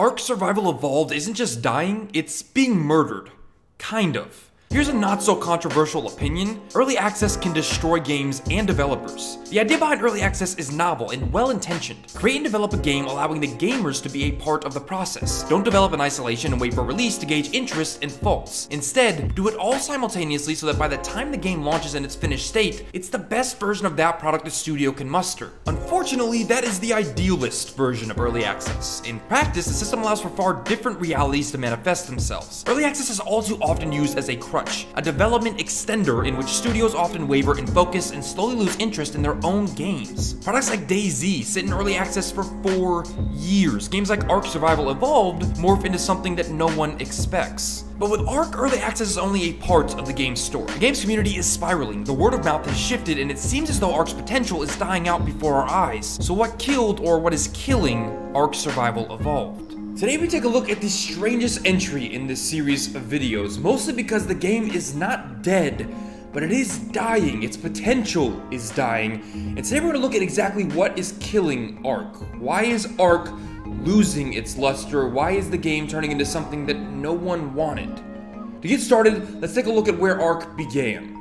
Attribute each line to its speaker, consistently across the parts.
Speaker 1: Ark Survival Evolved isn't just dying, it's being murdered. Kind of. Here's a not so controversial opinion. Early access can destroy games and developers. The idea behind early access is novel and well-intentioned. Create and develop a game allowing the gamers to be a part of the process. Don't develop in isolation and wait for release to gauge interest and faults. Instead, do it all simultaneously so that by the time the game launches in its finished state, it's the best version of that product the studio can muster. Unfortunately, that is the idealist version of early access. In practice, the system allows for far different realities to manifest themselves. Early access is all too often used as a crutch, a development extender in which studios often waver in focus and slowly lose interest in their own games. Products like DayZ sit in early access for 4 years. Games like Ark Survival Evolved morph into something that no one expects. But with Ark, early access is only a part of the game's story. The game's community is spiraling, the word of mouth has shifted, and it seems as though Ark's potential is dying out before our eyes. So what killed, or what is killing, Ark Survival Evolved? Today we take a look at the strangest entry in this series of videos, mostly because the game is not dead, but it is dying. Its potential is dying. And today we're going to look at exactly what is killing Ark. Why is Ark losing its luster? Why is the game turning into something that no one wanted? To get started, let's take a look at where Ark began.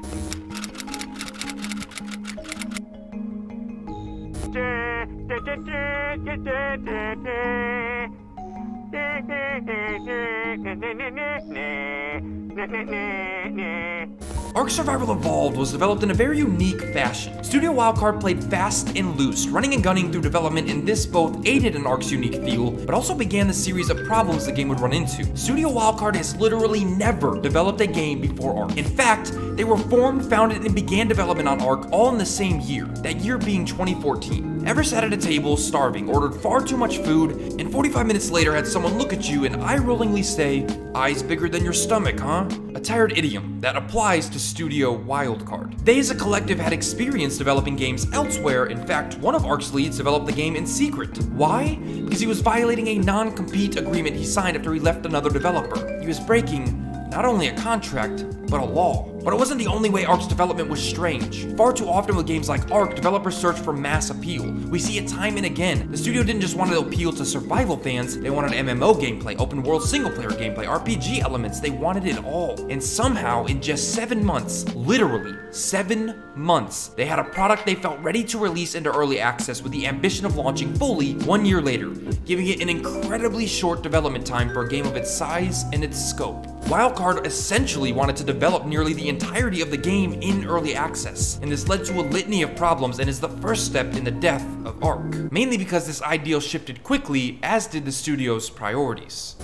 Speaker 1: Ark Survival Evolved was developed in a very unique fashion. Studio Wildcard played fast and loose, running and gunning through development, and this both aided in Ark's unique feel, but also began the series of problems the game would run into. Studio Wildcard has literally never developed a game before Ark. In fact, they were formed, founded, and began development on Ark all in the same year, that year being 2014. Ever sat at a table, starving, ordered far too much food, and 45 minutes later had someone look at you and eye-rollingly say, "Eyes bigger than your stomach, huh?" A tired idiom that applies to Studio Wildcard. They as a collective had experience developing games elsewhere. In fact, one of Ark's leads developed the game in secret. Why? Because he was violating a non-compete agreement he signed after he left another developer. He was breaking not only a contract, but a law. But it wasn't the only way Ark's development was strange. Far too often with games like Ark, developers search for mass appeal. We see it time and again. The studio didn't just want to appeal to survival fans, they wanted MMO gameplay, open world single player gameplay, RPG elements, they wanted it all. And somehow, in just 7 months, literally 7 months, they had a product they felt ready to release into early access with the ambition of launching fully 1 year later, giving it an incredibly short development time for a game of its size and its scope. Wildcard essentially wanted to develop nearly the entirety of the game in early access, and this led to a litany of problems and is the first step in the death of Ark. Mainly because this ideal shifted quickly, as did the studio's priorities.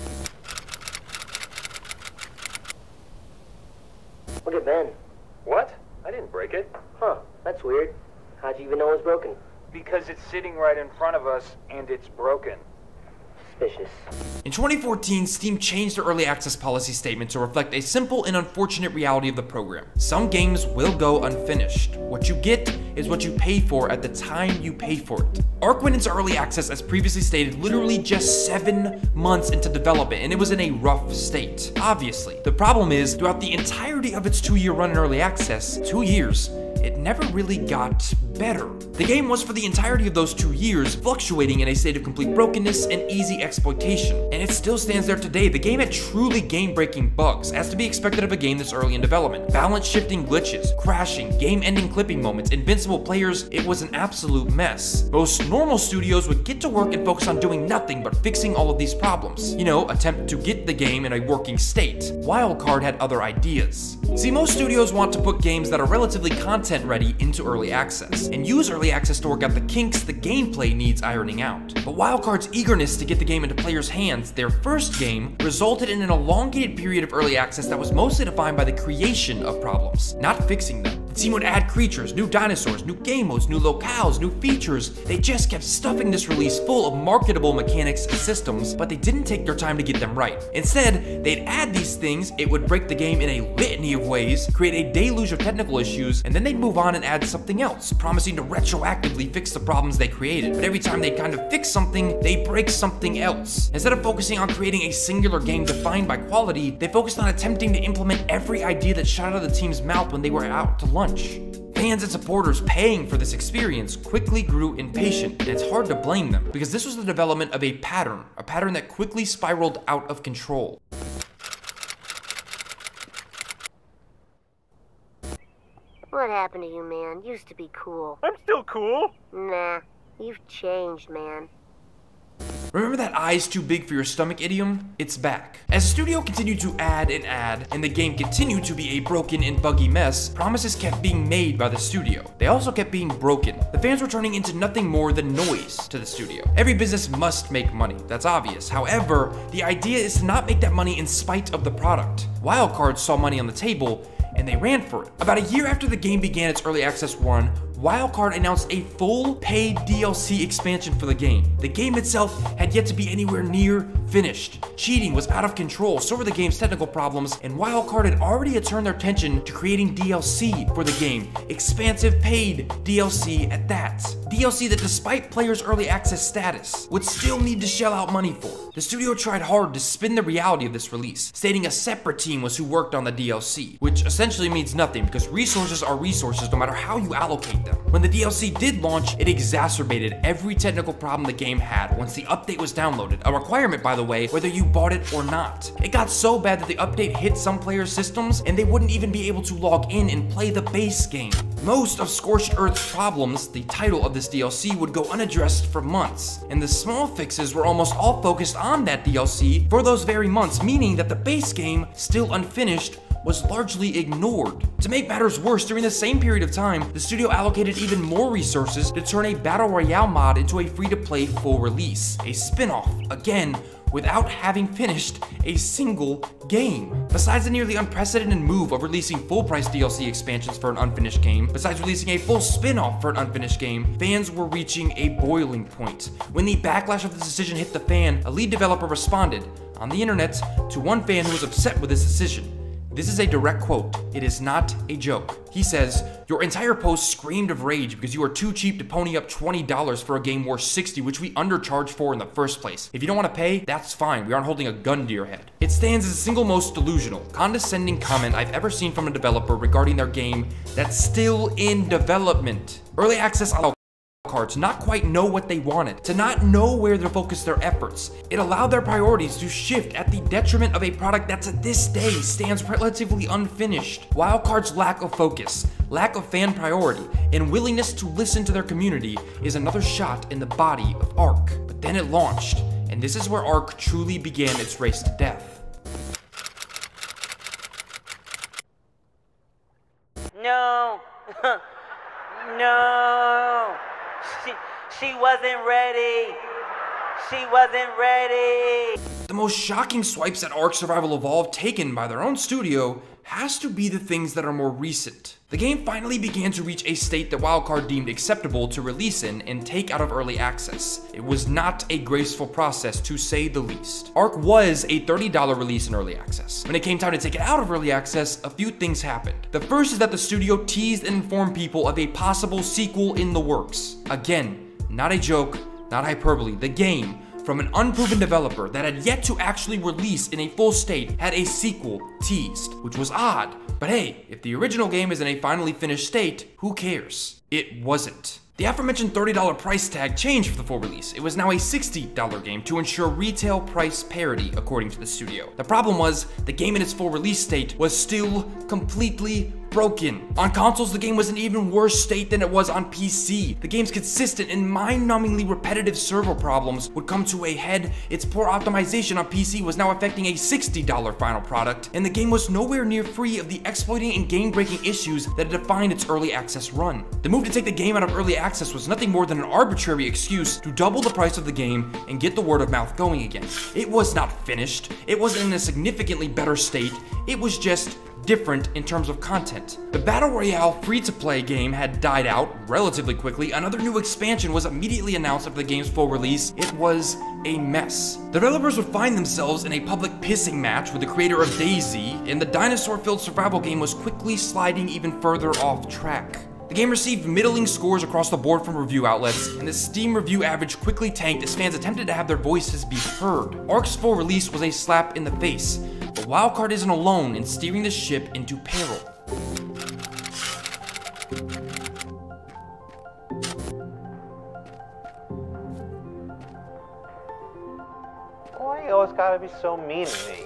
Speaker 2: Look at Ben.
Speaker 3: What? I didn't break it.
Speaker 2: Huh, that's weird. How'd you even know it was broken?
Speaker 3: Because it's sitting right in front of us, and it's broken.
Speaker 2: Suspicious.
Speaker 1: In 2014, Steam changed their early access policy statement to reflect a simple and unfortunate reality of the program. Some games will go unfinished. What you get is what you pay for at the time you pay for it. Ark went into early access, as previously stated, literally just 7 months into development, and it was in a rough state. Obviously, the problem is, throughout the entirety of its 2-year run in early access, 2 years, it never really got better. The game was, for the entirety of those 2 years, fluctuating in a state of complete brokenness and easy exploitation. And it still stands there today. The game had truly game-breaking bugs, as to be expected of a game this early in development. Balance-shifting glitches, crashing, game-ending clipping moments, invincible players, it was an absolute mess. Most normal studios would get to work and focus on doing nothing but fixing all of these problems. You know, attempt to get the game in a working state. Wildcard had other ideas. See, most studios want to put games that are relatively content ready into early access, and use early access to work out the kinks the gameplay needs ironing out. But Wildcard's eagerness to get the game into players' hands, their first game, resulted in an elongated period of early access that was mostly defined by the creation of problems, not fixing them. The team would add creatures, new dinosaurs, new game modes, new locales, new features. They just kept stuffing this release full of marketable mechanics and systems, but they didn't take their time to get them right. Instead, they'd add these things, it would break the game in a litany of ways, create a deluge of technical issues, and then they'd move on and add something else, promising to retroactively fix the problems they created. But every time they kind of fix something, they break something else. Instead of focusing on creating a singular game defined by quality, they focused on attempting to implement every idea that shot out of the team's mouth when they were out to lunch. Fans and supporters paying for this experience quickly grew impatient, and it's hard to blame them, because this was the development of a pattern that quickly spiraled out of control.
Speaker 4: What happened to you, man? Used to be cool.
Speaker 5: I'm still cool.
Speaker 4: Nah, you've changed, man.
Speaker 1: Remember that eyes too big for your stomach idiom? It's back. As the studio continued to add, and the game continued to be a broken and buggy mess, promises kept being made by the studio. They also kept being broken. The fans were turning into nothing more than noise to the studio. Every business must make money, that's obvious. However, the idea is to not make that money in spite of the product. Wildcard saw money on the table, and they ran for it. About a year after the game began its early access run, Wildcard announced a full paid DLC expansion for the game. The game itself had yet to be anywhere near finished. Cheating was out of control, so were the game's technical problems, and Wildcard had already turned their attention to creating DLC for the game. Expansive paid DLC at that. DLC that, despite players' early access status, would still need to shell out money for. The studio tried hard to spin the reality of this release, stating a separate team was who worked on the DLC, which essentially means nothing because resources are resources no matter how you allocate them. When the DLC did launch, it exacerbated every technical problem the game had once the update was downloaded, a requirement, by the way, whether you bought it or not. It got so bad that the update hit some players' systems and they wouldn't even be able to log in and play the base game. Most of Scorched Earth's problems, the title of this DLC, would go unaddressed for months, and the small fixes were almost all focused on that DLC for those very months, meaning that the base game, still unfinished, was largely ignored. To make matters worse, during the same period of time, the studio allocated even more resources to turn a Battle Royale mod into a free-to-play full release, a spin-off, again, without having finished a single game. Besides the nearly unprecedented move of releasing full-price DLC expansions for an unfinished game, besides releasing a full spin-off for an unfinished game, fans were reaching a boiling point. When the backlash of this decision hit the fan, a lead developer responded on the internet to one fan who was upset with this decision. This is a direct quote. It is not a joke. He says, "Your entire post screamed of rage because you are too cheap to pony up $20 for a game worth $60, which we undercharged for in the first place. If you don't want to pay, that's fine. We aren't holding a gun to your head." It stands as the single most delusional, condescending comment I've ever seen from a developer regarding their game that's still in development. Early access to not quite know what they wanted, to not know where to focus their efforts. It allowed their priorities to shift at the detriment of a product that to this day stands relatively unfinished. Wildcard's lack of focus, lack of fan priority, and willingness to listen to their community is another shot in the body of ARK. But then it launched, and this is where ARK truly began its race to death.
Speaker 6: No. No. She wasn't ready. She wasn't ready.
Speaker 1: The most shocking swipes at ARK Survival Evolved taken by their own studio has to be the things that are more recent. The game finally began to reach a state that Wildcard deemed acceptable to release in and take out of early access. It was not a graceful process, to say the least. ARK was a $30 release in early access. When it came time to take it out of early access, a few things happened. The first is that the studio teased and informed people of a possible sequel in the works. Again, not a joke, not hyperbole. The game, from an unproven developer that had yet to actually release in a full state, had a sequel teased, which was odd. But hey, if the original game is in a finally finished state, who cares? It wasn't. The aforementioned $30 price tag changed for the full release. It was now a $60 game to ensure retail price parity, according to the studio. The problem was, the game in its full release state was still completely broken. On consoles, the game was in an even worse state than it was on PC. The game's consistent and mind-numbingly repetitive server problems would come to a head. Its poor optimization on PC was now affecting a $60 final product, and the game was nowhere near free of the exploiting and game-breaking issues that had defined its early access run. The move to take the game out of early access was nothing more than an arbitrary excuse to double the price of the game and get the word of mouth going again. It was not finished. It wasn't in a significantly better state. It was just different in terms of content. The Battle Royale free-to-play game had died out relatively quickly. Another new expansion was immediately announced after the game's full release. It was a mess. Developers would find themselves in a public pissing match with the creator of DayZ, and the dinosaur-filled survival game was quickly sliding even further off track. The game received middling scores across the board from review outlets, and the Steam review average quickly tanked as fans attempted to have their voices be heard. ARK's full release was a slap in the face, but Wildcard isn't alone in steering the ship into peril.
Speaker 5: you always gotta be so mean to me?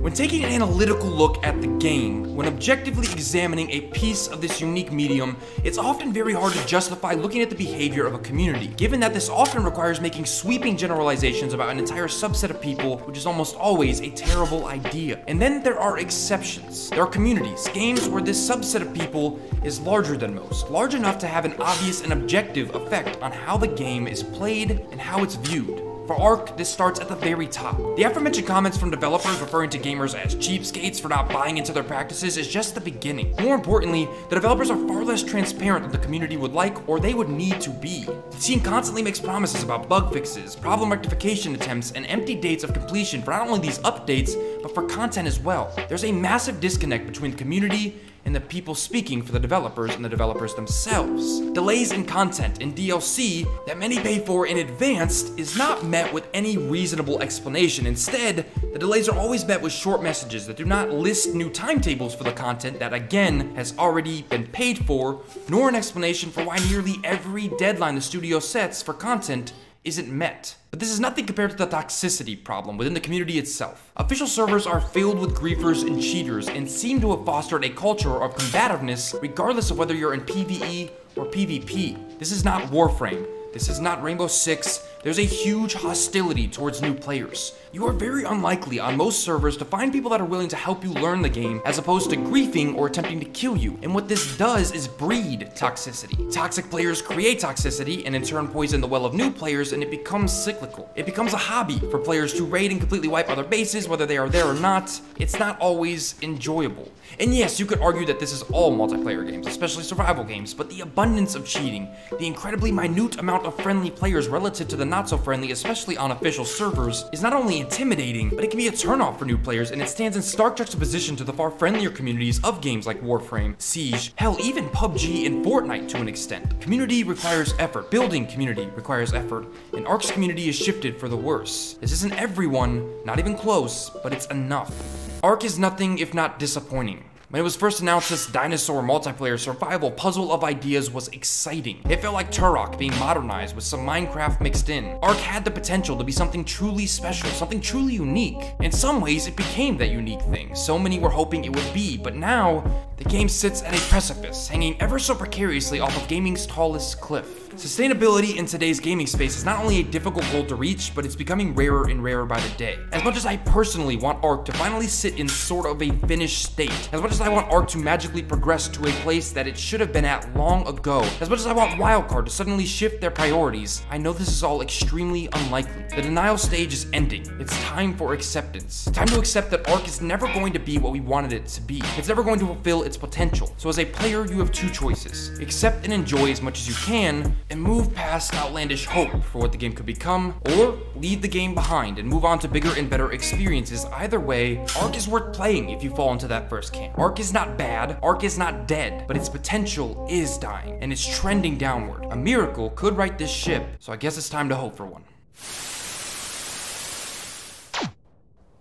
Speaker 1: When taking an analytical look at the game, when objectively examining a piece of this unique medium, it's often very hard to justify looking at the behavior of a community, given that this often requires making sweeping generalizations about an entire subset of people, which is almost always a terrible idea. And then there are exceptions. There are communities, games where this subset of people is larger than most, large enough to have an obvious and objective effect on how the game is played and how it's viewed. For ARK, this starts at the very top. The aforementioned comments from developers referring to gamers as cheapskates for not buying into their practices is just the beginning. More importantly, the developers are far less transparent than the community would like or they would need to be. The team constantly makes promises about bug fixes, problem rectification attempts, and empty dates of completion for not only these updates, but for content as well. There's a massive disconnect between the community and the people speaking for the developers and the developers themselves. Delays in content and DLC that many pay for in advance is not met with any reasonable explanation. Instead, the delays are always met with short messages that do not list new timetables for the content that again has already been paid for, nor an explanation for why nearly every deadline the studio sets for content isn't met. But this is nothing compared to the toxicity problem within the community itself. Official servers are filled with griefers and cheaters and seem to have fostered a culture of combativeness regardless of whether you're in PvE or PvP. This is not Warframe. This is not Rainbow Six. There's a huge hostility towards new players. You are very unlikely on most servers to find people that are willing to help you learn the game as opposed to griefing or attempting to kill you. And what this does is breed toxicity. Toxic players create toxicity and in turn poison the well of new players, and it becomes cyclical. It becomes a hobby for players to raid and completely wipe other bases whether they are there or not. It's not always enjoyable. And yes, you could argue that this is all multiplayer games, especially survival games, but the abundance of cheating, the incredibly minute amount of friendly players relative to the not so friendly, especially on official servers, is not only intimidating, but it can be a turnoff for new players, and it stands in stark juxtaposition to the far friendlier communities of games like Warframe, Siege, hell, even PUBG and Fortnite to an extent. Community requires effort. Building community requires effort, and ARK's community is shifted for the worse. This isn't everyone, not even close, but it's enough. ARK is nothing if not disappointing. When it was first announced, this dinosaur multiplayer survival puzzle of ideas was exciting. It felt like Turok being modernized with some Minecraft mixed in. ARK had the potential to be something truly special, something truly unique. In some ways, it became that unique thing so many were hoping it would be, but now, the game sits at a precipice, hanging ever so precariously off of gaming's tallest cliff. Sustainability in today's gaming space is not only a difficult goal to reach, but it's becoming rarer and rarer by the day. As much as I personally want ARK to finally sit in sort of a finished state, as much as I want ARK to magically progress to a place that it should have been at long ago, as much as I want Wildcard to suddenly shift their priorities, I know this is all extremely unlikely. The denial stage is ending. It's time for acceptance. It's time to accept that ARK is never going to be what we wanted it to be. It's never going to fulfill its potential. So as a player, you have two choices. Accept and enjoy as much as you can, and move past outlandish hope for what the game could become, or leave the game behind and move on to bigger and better experiences. Either way, ARK is worth playing if you fall into that first camp. ARK is not bad, ARK is not dead, but its potential is dying, and it's trending downward. A miracle could right this ship, so I guess it's time to hope for one.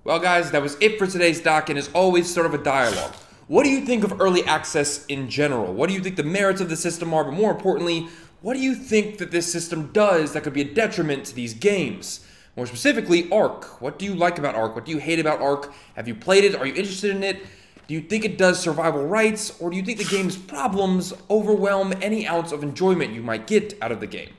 Speaker 1: Well guys, that was it for today's doc, and as always, sort of a dialogue. What do you think of early access in general? What do you think the merits of the system are, but more importantly, what do you think that this system does that could be a detriment to these games? More specifically, ARK. What do you like about ARK? What do you hate about ARK? Have you played it? Are you interested in it? Do you think it does survival rights? Or do you think the game's problems overwhelm any ounce of enjoyment you might get out of the game?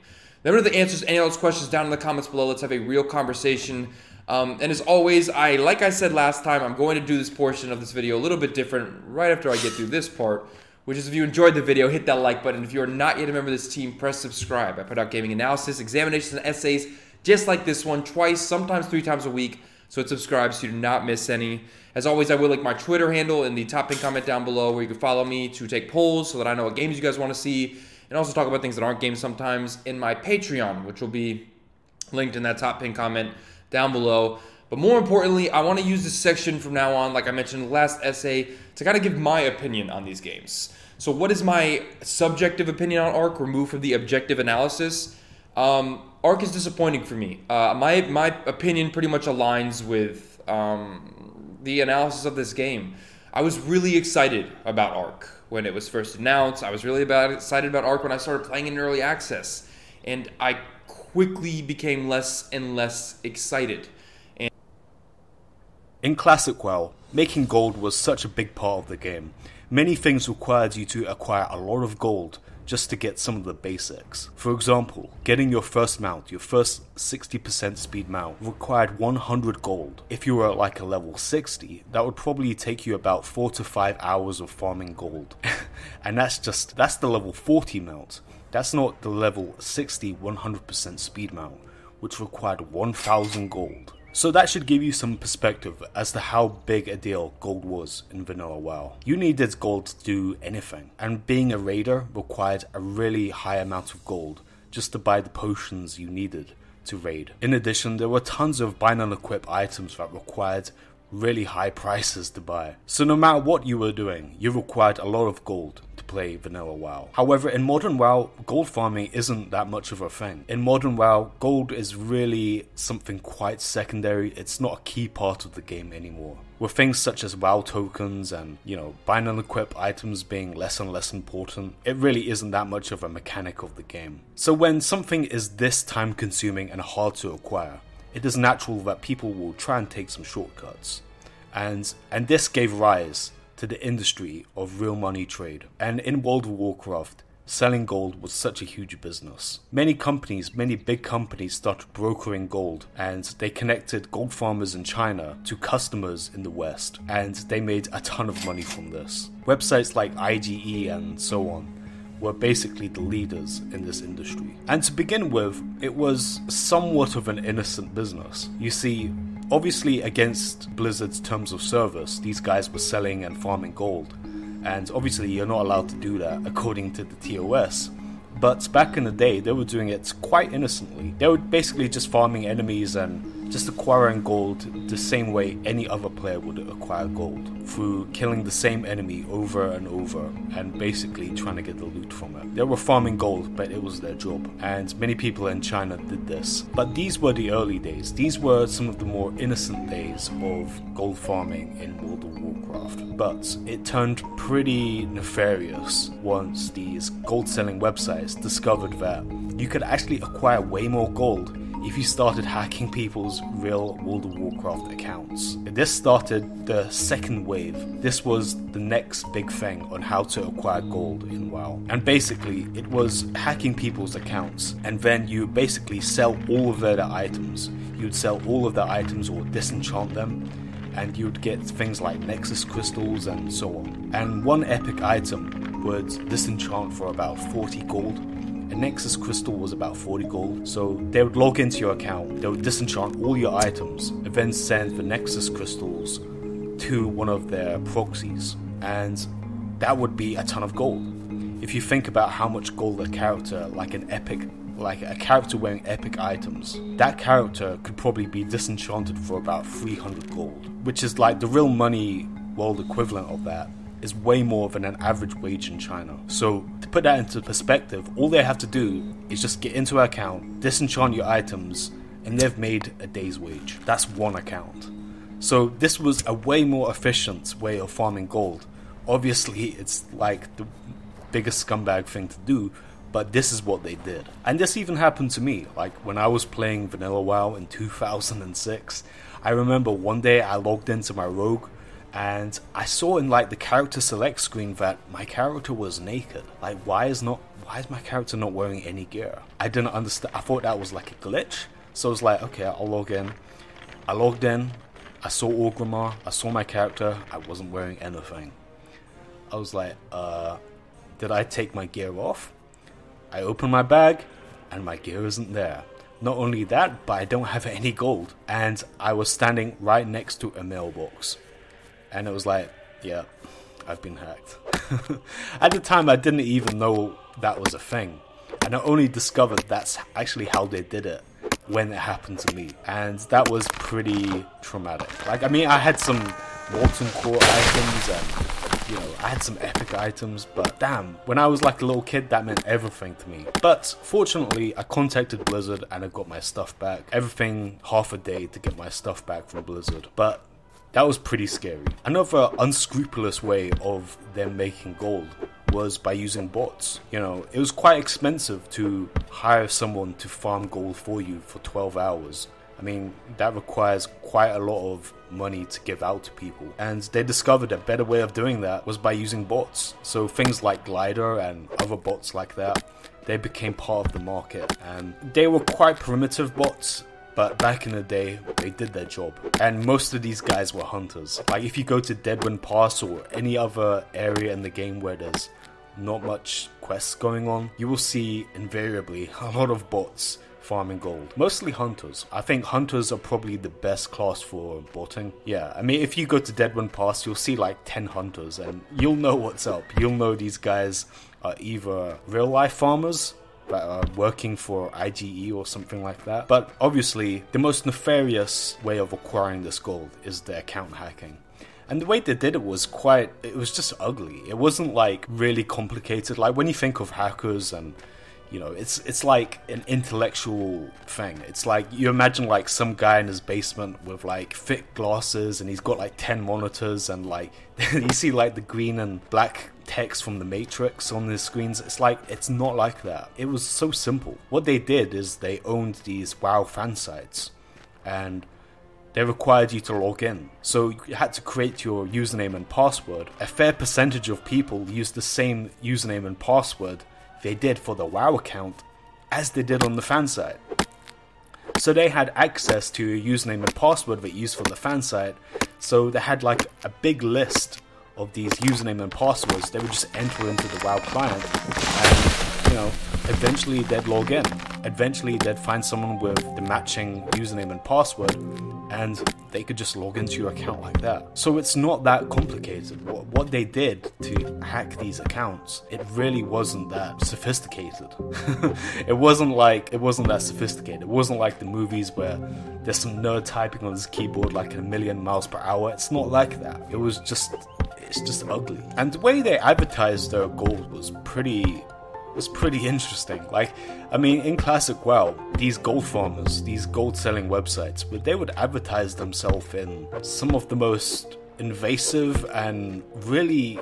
Speaker 1: Remember the answers to any of those questions down in the comments below. Let's have a real conversation. And as always, like I said last time, I'm going to do this portion of this video a little bit different right after I get through this part. Which is, if you enjoyed the video, hit that like button. If you are not yet a member of this team, press subscribe. I put out gaming analysis, examinations, and essays just like this one twice, sometimes 3 times a week. So hit subscribe so you do not miss any. As always, I will link my Twitter handle in the top pinned comment down below where you can follow me to take polls so that I know what games you guys want to see. And also talk about things that aren't games sometimes in my Patreon, which will be linked in that top pinned comment down below. But more importantly, I want to use this section from now on, like I mentioned in the last essay, to kind of give my opinion on these games. So what is my subjective opinion on ARK, removed from the objective analysis? ARK is disappointing for me. My opinion pretty much aligns with the analysis of this game. I was really excited about ARK when it was first announced. I was really excited about ARK when I started playing in early access. And I quickly became less and less excited. And
Speaker 7: In Classic WoW, making gold was such a big part of the game. Many things required you to acquire a lot of gold just to get some of the basics. For example, getting your first mount, your first 60% speed mount, required 100 gold. If you were at like a level 60, that would probably take you about 4 to 5 hours of farming gold. And that's the level 40 mount. That's not the level 60 100% speed mount, which required 1000 gold. So that should give you some perspective as to how big a deal gold was in vanilla WoW. You needed gold to do anything, and being a raider required a really high amount of gold just to buy the potions you needed to raid. In addition, there were tons of bind and equip items that required really high prices to buy. So no matter what you were doing, you required a lot of gold to play vanilla WoW. However, in modern WoW, gold farming isn't that much of a thing. In modern WoW, gold is really something quite secondary. It's not a key part of the game anymore. With things such as WoW tokens and, bind and equip items being less and less important, it really isn't that much of a mechanic of the game. So when something is this time consuming and hard to acquire, it is natural that people will try and take some shortcuts. And this gave rise to the industry of real money trade. And in World of Warcraft, selling gold was such a huge business. Many big companies started brokering gold, and they connected gold farmers in China to customers in the West, and they made a ton of money from this. Websites like IGE and so on were basically the leaders in this industry. And to begin with, it was somewhat of an innocent business. You see, obviously against Blizzard's terms of service, these guys were selling and farming gold, and obviously you're not allowed to do that according to the TOS. But back in the day, they were doing it quite innocently. They were basically just farming enemies and just acquiring gold the same way any other player would acquire gold, through killing the same enemy over and over and basically trying to get the loot from it. They were farming gold, but it was their job, and many people in China did this. But these were the early days. These were some of the more innocent days of gold farming in World of Warcraft. But it turned pretty nefarious once these gold selling websites discovered that you could actually acquire way more gold if you started hacking people's real World of Warcraft accounts. This started the second wave. This was the next big thing on how to acquire gold in WoW. And basically, it was hacking people's accounts, and then you basically sell all of their items. You'd sell all of their items or disenchant them, and you'd get things like Nexus crystals and so on. And one epic item would disenchant for about 40 gold. A Nexus crystal was about 40 gold, so they would log into your account, they would disenchant all your items, and then send the Nexus crystals to one of their proxies, and that would be a ton of gold. If you think about how much gold a character, like a character wearing epic items, that character could probably be disenchanted for about 300 gold, which is like the real money world equivalent of that. Is way more than an average wage in China. So to put that into perspective, all they have to do is just get into an account, disenchant your items, and they've made a day's wage. That's one account. So this was a way more efficient way of farming gold. Obviously, it's like the biggest scumbag thing to do, but this is what they did. And this even happened to me. Like when I was playing Vanilla WoW in 2006, I remember one day I logged into my rogue, and I saw in like the character select screen that my character was naked. Like why is my character not wearing any gear? I didn't understand. I thought that was like a glitch. So I was like, okay, I'll log in. I logged in. I saw Orgrimmar. I saw my character. I wasn't wearing anything. I was like, did I take my gear off? I opened my bag and my gear isn't there. Not only that, but I don't have any gold. And I was standing right next to a mailbox. And it was like, yeah, I've been hacked. At the time, I didn't even know that was a thing. And I only discovered that's actually how they did it when it happened to me. And that was pretty traumatic. Like, I mean, I had some molten core items and, I had some epic items. But damn, when I was like a little kid, that meant everything to me. But fortunately, I contacted Blizzard and I got my stuff back. Everything half a day to get my stuff back from Blizzard. But that was pretty scary. Another unscrupulous way of them making gold was by using bots. It was quite expensive to hire someone to farm gold for you for 12 hours. I mean, that requires quite a lot of money to give out to people. And they discovered a better way of doing that was by using bots. So things like Glider and other bots like that, they became part of the market. And they were quite primitive bots, but back in the day, they did their job. And most of these guys were hunters. Like if you go to Deadwind Pass or any other area in the game where there's not much quests going on, you will see invariably a lot of bots farming gold. Mostly hunters. I think hunters are probably the best class for botting. Yeah, I mean if you go to Deadwind Pass, you'll see like 10 hunters and you'll know what's up. You'll know these guys are either real life farmers that are working for IGE or something like that. But obviously the most nefarious way of acquiring this gold is the account hacking. And the way they did it was just ugly. It wasn't like really complicated. Like when you think of hackers and, you know, it's like an intellectual thing. It's like you imagine like some guy in his basement with like thick glasses and he's got like 10 monitors and like you see like the green and black text from the Matrix on the screens. It's like, it's not like that. It was so simple. What they did is they owned these WoW fan sites and they required you to log in. So you had to create your username and password. A fair percentage of people used the same username and password they did for the WoW account as they did on the fan site. So they had access to your username and password that you used for the fan site. So they had like a big list of these username and passwords. They would just enter into the WoW client and, you know, eventually they'd log in. Eventually they'd find someone with the matching username and password and they could just log into your account like that. So it's not that complicated. What they did to hack these accounts, it really wasn't that sophisticated. It wasn't that sophisticated. It wasn't like the movies where there's some nerd typing on his keyboard like 1,000,000 miles per hour. It's not like that. It's just ugly. And the way they advertised their gold was pretty interesting. Like, I mean, in classic WoW, these gold farmers, these gold selling websites, but they would advertise themselves in some of the most invasive and really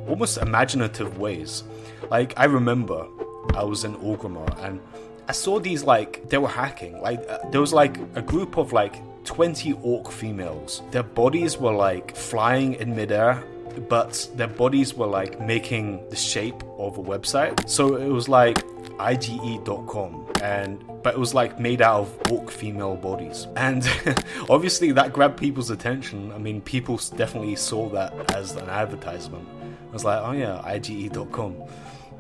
Speaker 7: almost imaginative ways. Like, I remember I was in Orgrimmar and I saw these, like, they were hacking. Like, there was like a group of like 20 orc females. Their bodies were like flying in midair, but their bodies were like making the shape of a website. So it was like IGE.com, but it was like made out of orc female bodies. And obviously that grabbed people's attention. I mean, people definitely saw that as an advertisement. I was like, oh yeah, IGE.com.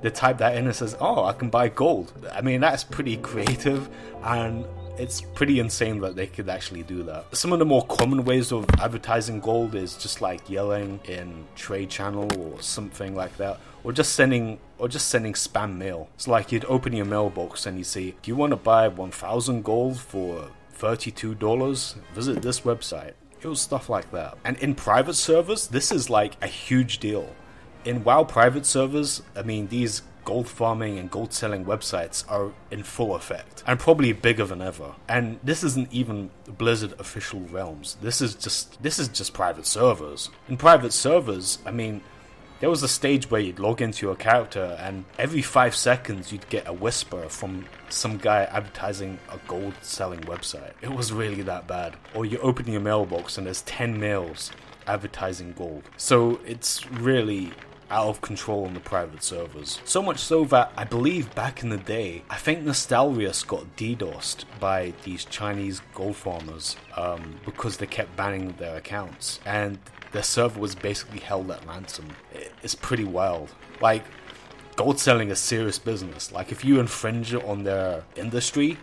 Speaker 7: They type that in and it says, oh, I can buy gold. I mean, that's pretty creative and it's pretty insane that they could actually do that. Some of the more common ways of advertising gold is just like yelling in trade channel or something like that, or just sending spam mail. It's like you'd open your mailbox and you say, do you want to buy 1,000 gold for $32? Visit this website. It was stuff like that. And in private servers, this is like a huge deal. In WoW private servers, I mean, these gold farming and gold selling websites are in full effect and probably bigger than ever. And this isn't even Blizzard official realms. This is just private servers. In private servers, I mean, there was a stage where you'd log into your character and every 5 seconds you'd get a whisper from some guy advertising a gold selling website. It was really that bad. Or you open your mailbox and there's 10 mails advertising gold. So it's really out of control on the private servers. So much so that I believe back in the day, I think Nostalrius got DDoSed by these Chinese gold farmers because they kept banning their accounts and their server was basically held at ransom. It's pretty wild. Like, gold selling is serious business. Like, if you infringe on their industry,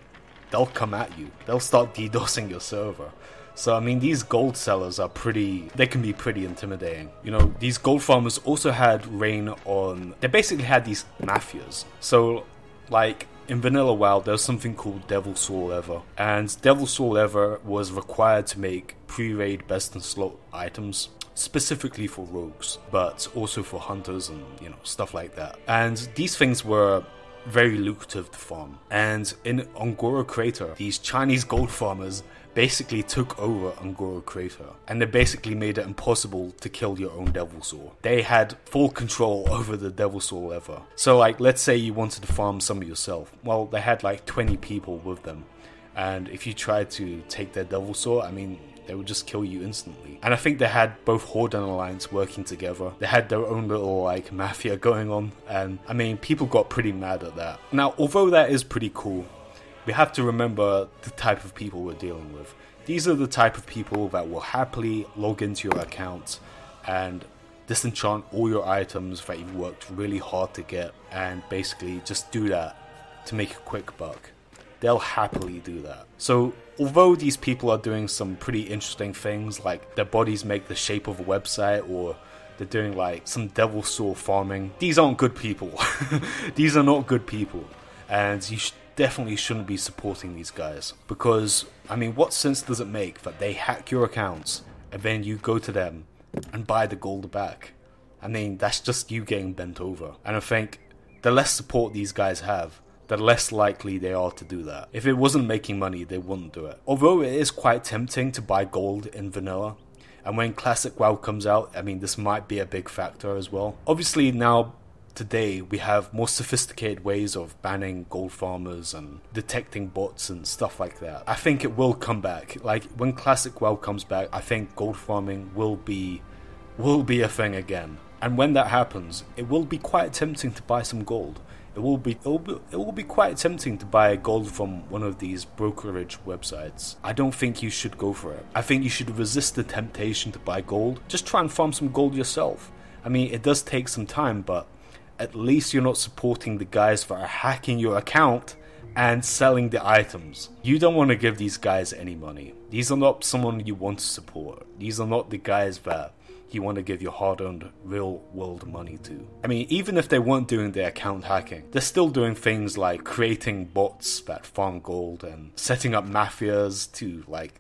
Speaker 7: they'll come at you. They'll start DDoSing your server. So, I mean, these gold sellers they can be pretty intimidating. You know, these gold farmers also had they basically had these mafias. So, like, in Vanilla WoW, there's something called Devil Soul Leather. And Devil Soul Leather was required to make pre-raid best in slot items, specifically for rogues, but also for hunters and, you know, stuff like that. And these things were very lucrative to farm. And in Angora Crater, these Chinese gold farmers basically took over Angora Crater, and they basically made it impossible to kill your own Devil Soul. They had full control over the Devil Soul Leather. So, like, let's say you wanted to farm some yourself. Well, they had like 20 people with them, And if you tried to take their devil sword, I mean, they would just kill you instantly. And I think they had both Horde and Alliance working together. They had their own little like mafia going on, and I mean, people got pretty mad at that. Now, although that is pretty cool, we have to remember the type of people we're dealing with. These are the type of people that will happily log into your account and disenchant all your items that you've worked really hard to get, and basically just do that to make a quick buck. They'll happily do that. So although these people are doing some pretty interesting things, like their bodies make the shape of a website, or they're doing like some devil sword farming, these aren't good people. These are not good people, and you definitely shouldn't be supporting these guys, because I mean, what sense does it make that they hack your accounts and then you go to them and buy the gold back? I mean, that's just you getting bent over. And I think the less support these guys have, the less likely they are to do that. If it wasn't making money, they wouldn't do it. Although it is quite tempting to buy gold in vanilla, and when Classic WoW comes out, I mean, this might be a big factor as well. Obviously now, today, we have more sophisticated ways of banning gold farmers and detecting bots and stuff like that. I think it will come back. Like, when Classic WoW comes back, I think gold farming will be a thing again. And when that happens, it will be quite tempting to buy some gold. It will be quite tempting to buy gold from one of these brokerage websites. I don't think you should go for it. I think you should resist the temptation to buy gold. Just try and farm some gold yourself. I mean, it does take some time, but at least you're not supporting the guys that are hacking your account and selling the items. You don't want to give these guys any money. These are not someone you want to support. These are not the guys that you want to give your hard-earned real-world money to. I mean, even if they weren't doing their account hacking, they're still doing things like creating bots that farm gold and setting up mafias to, like,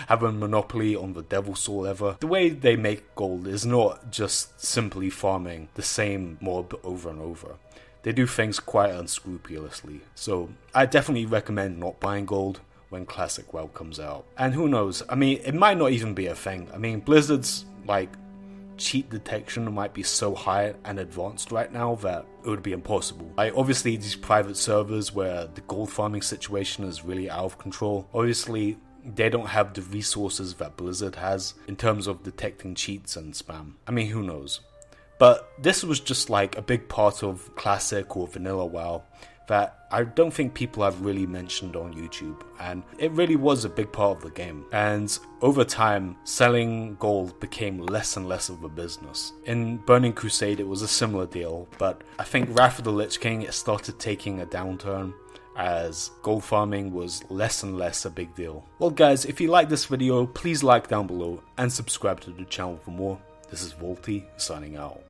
Speaker 7: have a monopoly on the devil soul ever. The way they make gold is not just simply farming the same mob over and over. They do things quite unscrupulously. So I definitely recommend not buying gold when Classic WoW comes out. And who knows, I mean, it might not even be a thing. I mean, Blizzard's, like, cheat detection might be so high and advanced right now that it would be impossible. Like, obviously these private servers where the gold farming situation is really out of control, obviously they don't have the resources that Blizzard has in terms of detecting cheats and spam. I mean, who knows? But this was just like a big part of Classic or Vanilla WoW that I don't think people have really mentioned on YouTube, and it really was a big part of the game. And over time, selling gold became less and less of a business. In Burning Crusade it was a similar deal, but I think Wrath of the Lich King, it started taking a downturn as gold farming was less and less a big deal. Well guys, if you like this video, please like down below and subscribe to the channel for more. This is Volty signing out.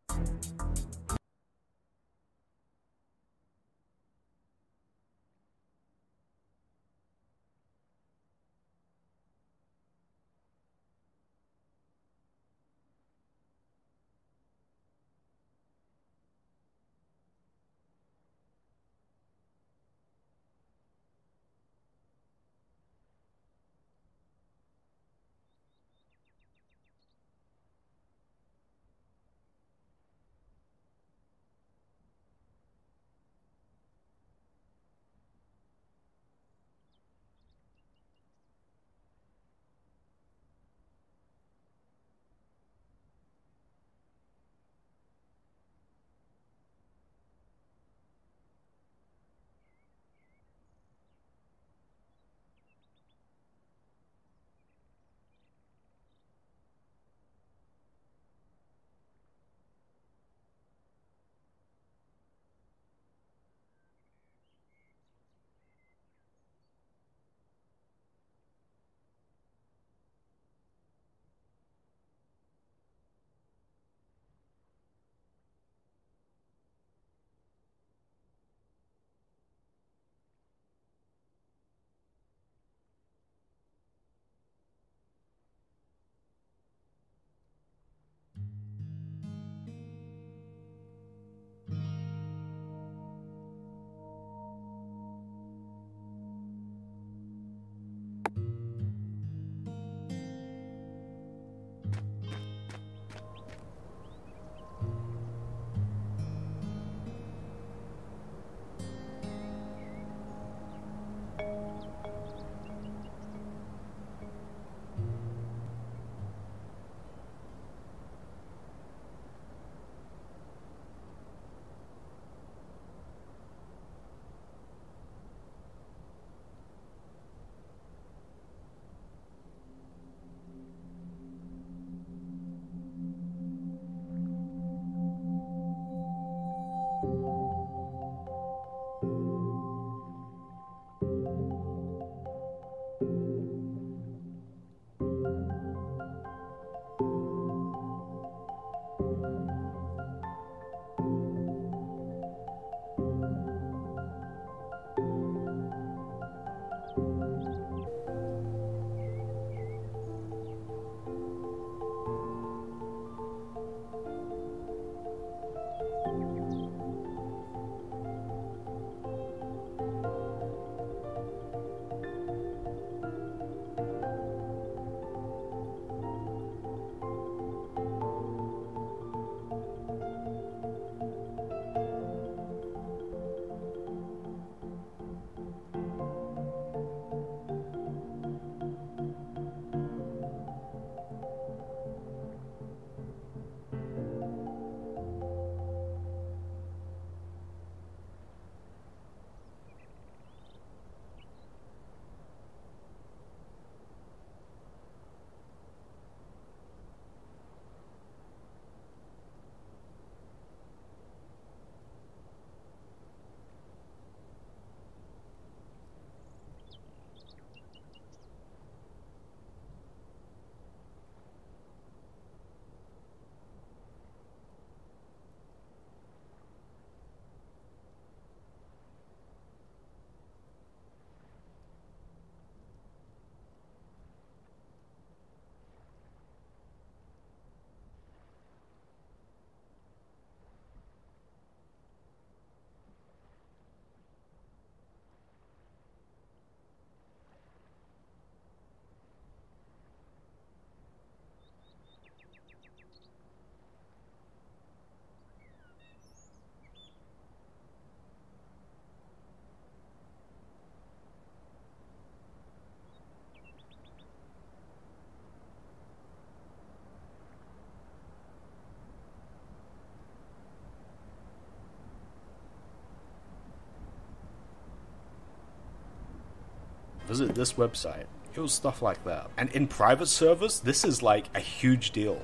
Speaker 7: Visit this website. It was stuff like that. And in private servers, this is like a huge deal.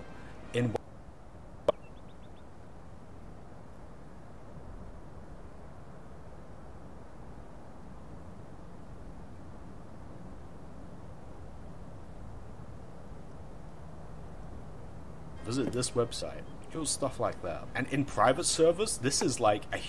Speaker 7: In Visit this website. It was stuff like that. And in private servers, this is like a